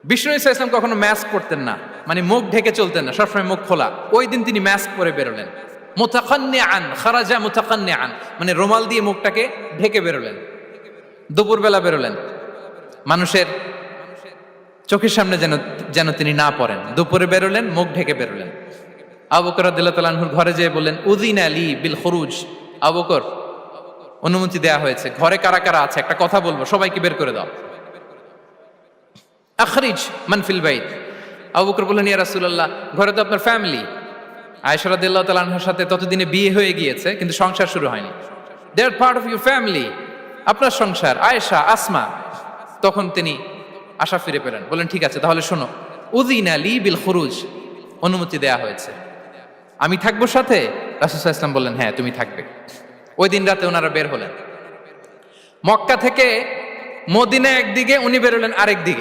বিষ্ণু ইসা ইসলাম কখনো মাস্ক পরতেন না, মানে মুখ ঢেকে চলতেন না, সবসময় মুখ খোলা। ওই দিন তিনি মাস্ক পরে বেরোলেন, মুতাকান্নিআন, খারাজা মুতাকান্নিআন, মানে রুমাল দিয়ে মুখটাকে ঢেকে বেরোলেন। দুপুরবেলা বেরোলেন, মানুষের চোখের সামনে যেন যেন তিনি না পড়েন। দুপুরে বেরোলেন, মুখ ঢেকে বেরোলেন। আবু বকর রাদিয়াল্লাহু তাআলা আনহুর ঘরে যেয়ে বললেন, উযিনা লি বিল খুরুজ। আবু বকর, অনুমতি দেয়া হয়েছে, ঘরে কারা কারা আছে একটা কথা বলবো, সবাইকে বের করে দাও। আখরিজ মান ফিল বাইত। আবু বকর বললেন, ইয়া রাসূলুল্লাহ, ঘরে তো আপনার ফ্যামিলি। আয়েশা রাদিয়াল্লাহু তাআলা আনহার সাথে ততদিনে বিয়ে হয়ে গিয়েছে, কিন্তু সংসার শুরু হয়নি। দে আর পার্ট অফ ইউর ফ্যামিলি, আপনার সংসার, আয়েশা, আসমা। তখন তিনি আশা ফিরে পেলেন, বললেন ঠিক আছে তাহলে শোনো, উযিনা লি বিল খুরুজ, অনুমতি দেয়া হয়েছে, আমি থাকবো সাথে? রাসূল সাল্লাল্লাহু আলাইহি ওয়াসাল্লাম বললেন, হ্যাঁ তুমি থাকবে। ওই দিন রাতে ওনারা বের হলেন। মক্কা থেকে মদিনা একদিকে, উনি বেরোলেন আরেক দিকে।